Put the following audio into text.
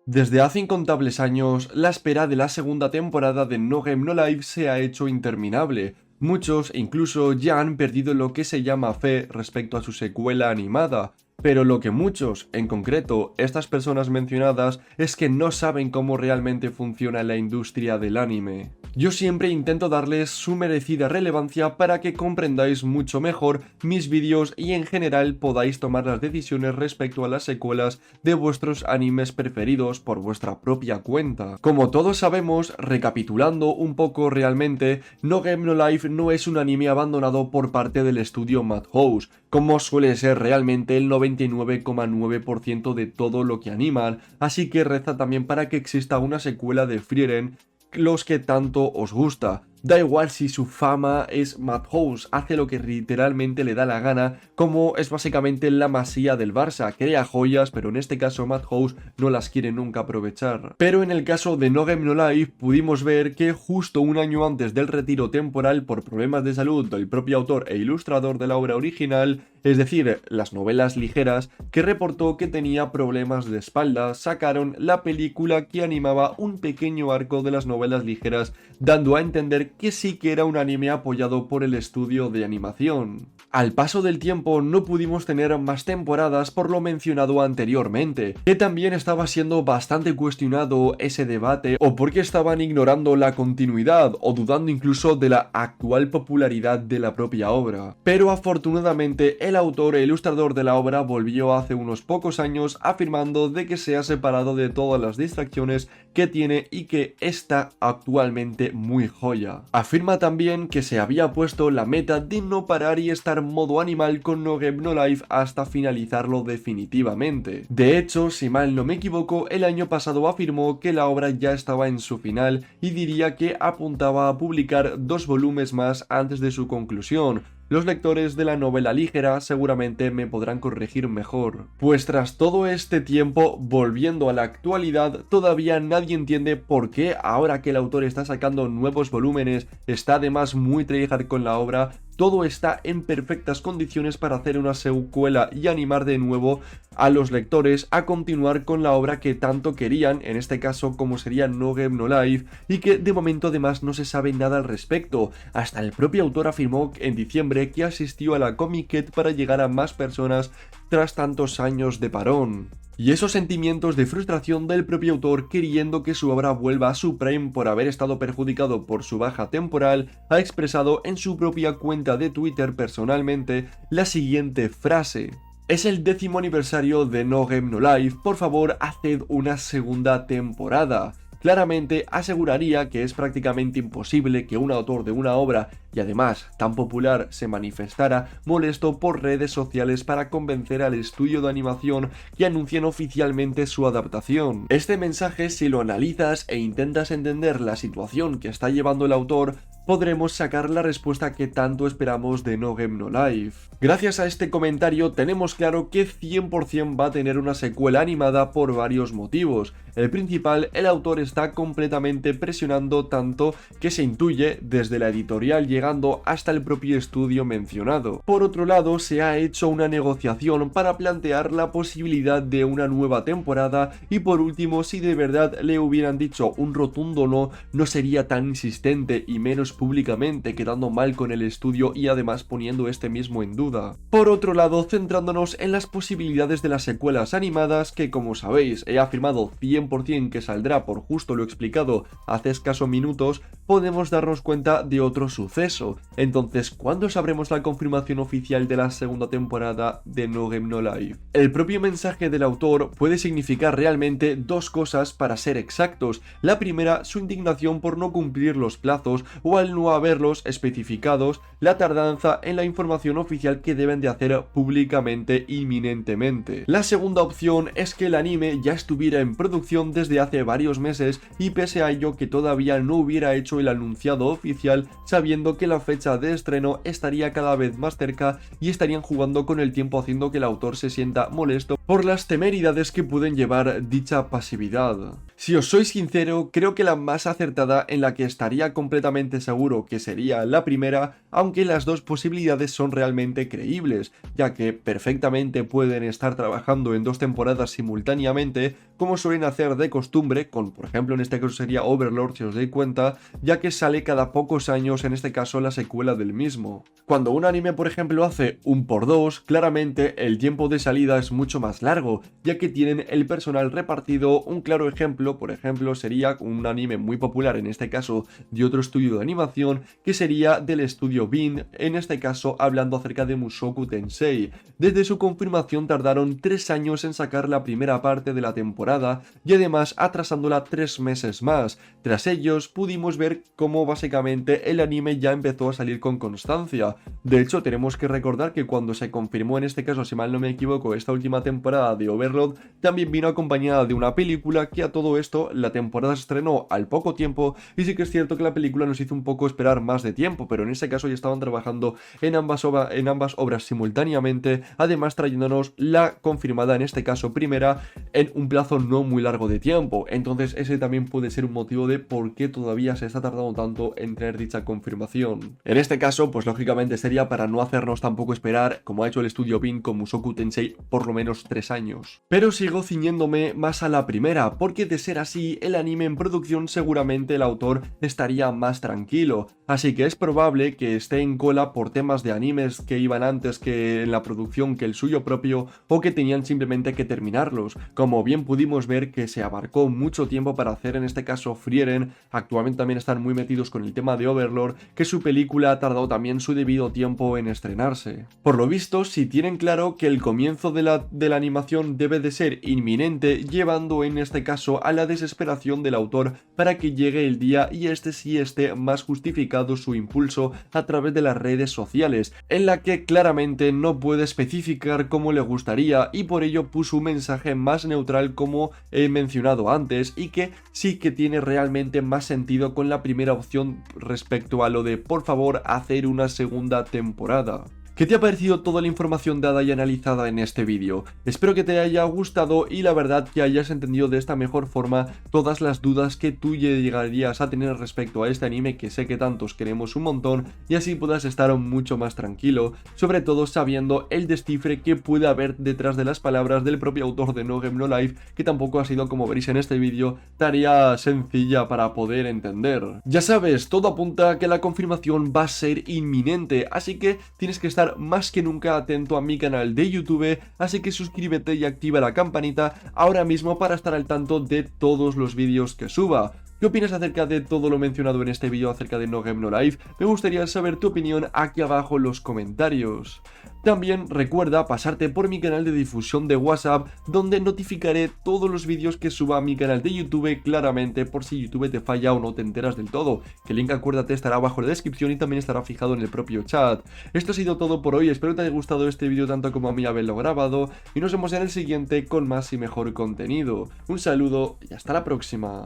Desde hace incontables años, la espera de la segunda temporada de No Game No Life se ha hecho interminable. Muchos incluso ya han perdido lo que se llama fe respecto a su secuela animada, pero lo que muchos, en concreto estas personas mencionadas, es que no saben cómo realmente funciona la industria del anime. Yo siempre intento darles su merecida relevancia para que comprendáis mucho mejor mis vídeos y en general podáis tomar las decisiones respecto a las secuelas de vuestros animes preferidos por vuestra propia cuenta. Como todos sabemos, recapitulando un poco realmente, No Game No Life no es un anime abandonado por parte del estudio Madhouse, como suele ser realmente el 99,9% de todo lo que animan, así que reza también para que exista una secuela de Frieren, los que tanto os gusta. Da igual si su fama es Madhouse, hace lo que literalmente le da la gana, como es básicamente la Masía del Barça, crea joyas, pero en este caso Madhouse no las quiere nunca aprovechar. Pero en el caso de No Game No Life pudimos ver que justo un año antes del retiro temporal por problemas de salud del propio autor e ilustrador de la obra original, es decir, las novelas ligeras, que reportó que tenía problemas de espalda, sacaron la película que animaba un pequeño arco de las novelas ligeras, dando a entender que sí que era un anime apoyado por el estudio de animación. Al paso del tiempo no pudimos tener más temporadas por lo mencionado anteriormente, que también estaba siendo bastante cuestionado ese debate o porque estaban ignorando la continuidad o dudando incluso de la actual popularidad de la propia obra. Pero afortunadamente el autor e ilustrador de la obra volvió hace unos pocos años afirmando de que se ha separado de todas las distracciones que tiene y que está actualmente muy joya. Afirma también que se había puesto la meta de no parar y estar modo animal con No Game No Life hasta finalizarlo definitivamente. De hecho, si mal no me equivoco, el año pasado afirmó que la obra ya estaba en su final y diría que apuntaba a publicar 2 volúmenes más antes de su conclusión. Los lectores de la novela ligera seguramente me podrán corregir mejor. Pues tras todo este tiempo, volviendo a la actualidad, todavía nadie entiende por qué ahora que el autor está sacando nuevos volúmenes, está además muy tryhard con la obra, todo está en perfectas condiciones para hacer una secuela y animar de nuevo a los lectores a continuar con la obra que tanto querían, en este caso como sería No Game No Life, y que de momento además no se sabe nada al respecto. Hasta el propio autor afirmó en diciembre que asistió a la Comic-Con para llegar a más personas tras tantos años de parón. Y esos sentimientos de frustración del propio autor queriendo que su obra vuelva a su prime por haber estado perjudicado por su baja temporal, ha expresado en su propia cuenta de Twitter personalmente la siguiente frase: es el 10º aniversario de No Game No Life, por favor haced una segunda temporada. Claramente aseguraría que es prácticamente imposible que un autor de una obra, y además tan popular, se manifestara molesto por redes sociales para convencer al estudio de animación que anuncien oficialmente su adaptación. Este mensaje, si lo analizas e intentas entender la situación que está llevando el autor, podremos sacar la respuesta que tanto esperamos de No Game No Life. Gracias a este comentario tenemos claro que 100% va a tener una secuela animada por varios motivos. El principal, el autor está completamente presionando tanto que se intuye desde la editorial llegando hasta el propio estudio mencionado. Por otro lado, se ha hecho una negociación para plantear la posibilidad de una nueva temporada y por último, si de verdad le hubieran dicho un rotundo no, no sería tan insistente y menos públicamente, quedando mal con el estudio y además poniendo este mismo en duda. Por otro lado, centrándonos en las posibilidades de las secuelas animadas, que como sabéis he afirmado 100% que saldrá por justo lo explicado hace escasos minutos, podemos darnos cuenta de otro suceso. Entonces, ¿cuándo sabremos la confirmación oficial de la segunda temporada de No Game No Life? El propio mensaje del autor puede significar realmente dos cosas para ser exactos. La primera, su indignación por no cumplir los plazos o al no haberlos especificados, la tardanza en la información oficial que deben de hacer públicamente inminentemente. La segunda opción es que el anime ya estuviera en producción desde hace varios meses y pese a ello que todavía no hubiera hecho el anunciado oficial, sabiendo que la fecha de estreno estaría cada vez más cerca y estarían jugando con el tiempo haciendo que el autor se sienta molesto por las temeridades que pueden llevar dicha pasividad. Si os soy sincero, creo que la más acertada, en la que estaría completamente seguro que sería la primera, aunque las dos posibilidades son realmente creíbles, ya que perfectamente pueden estar trabajando en 2 temporadas simultáneamente, como suelen hacer de costumbre, con por ejemplo en este caso sería Overlord si os dais cuenta, ya que sale cada pocos años, en este caso la secuela del mismo. Cuando un anime por ejemplo hace un por dos, claramente el tiempo de salida es mucho más largo, ya que tienen el personal repartido. Un claro ejemplo, por ejemplo, sería un anime muy popular, en este caso de otro estudio de animación, que sería del estudio Bean, en este caso hablando acerca de Mushoku Tensei. Desde su confirmación tardaron 3 años en sacar la primera parte de la temporada y además atrasándola 3 meses más. Tras ellos pudimos ver cómo básicamente el anime ya empezó a salir con constancia. De hecho, tenemos que recordar que cuando se confirmó, en este caso si mal no me equivoco, esta última temporada de Overlord, también vino acompañada de una película que a todo esto la temporada se estrenó al poco tiempo, y sí que es cierto que la película nos hizo un poco esperar más de tiempo, pero en ese caso ya estaban trabajando en ambas obras simultáneamente, además trayéndonos la confirmada, en este caso primera, en un plazo no muy largo de tiempo. Entonces ese también puede ser un motivo de por qué todavía se está tardando tanto en tener dicha confirmación. En este caso, pues lógicamente sería para no hacernos tampoco esperar, como ha hecho el estudio Bean con Mushoku Tensei, por lo menos 3 años. Pero sigo ciñéndome más a la primera, porque de ser así, el anime en producción seguramente el autor estaría más tranquilo, así que es probable que esté en cola por temas de animes que iban antes que en la producción que el suyo propio, o que tenían simplemente que terminarlos, como bien pudimos ver que se abarcó mucho tiempo para hacer en este caso Frieren. Actualmente también están muy metidos con el tema de Overlord, que su película ha tardado también su debido tiempo en estrenarse. Por lo visto, si tienen claro que el comienzo de la animación debe de ser inminente, llevando en este caso a la desesperación del autor para que llegue el día y este sí esté más justificado su impulso a través de las redes sociales, en la que claramente no puede especificar cómo le gustaría, y por ello puso un mensaje más neutral como he mencionado antes, y que sí que tiene realmente más sentido con la primera opción respecto a lo de por favor hacer una segunda temporada. ¿Qué te ha parecido toda la información dada y analizada en este vídeo? Espero que te haya gustado y la verdad que hayas entendido de esta mejor forma todas las dudas que tú llegarías a tener respecto a este anime, que sé que tantos queremos un montón, y así puedas estar mucho más tranquilo, sobre todo sabiendo el descifre que puede haber detrás de las palabras del propio autor de No Game No Life, que tampoco ha sido, como veréis en este vídeo, tarea sencilla para poder entender. Ya sabes, todo apunta a que la confirmación va a ser inminente, así que tienes que estar más que nunca atento a mi canal de YouTube, así que suscríbete y activa la campanita ahora mismo para estar al tanto de todos los vídeos que suba. ¿Qué opinas acerca de todo lo mencionado en este vídeo acerca de No Game No Life? Me gustaría saber tu opinión aquí abajo en los comentarios. También recuerda pasarte por mi canal de difusión de WhatsApp, donde notificaré todos los vídeos que suba a mi canal de YouTube, claramente por si YouTube te falla o no te enteras del todo, que el link, acuérdate, estará abajo en la descripción y también estará fijado en el propio chat. Esto ha sido todo por hoy, espero que te haya gustado este vídeo tanto como a mí haberlo grabado, y nos vemos en el siguiente con más y mejor contenido. Un saludo y hasta la próxima.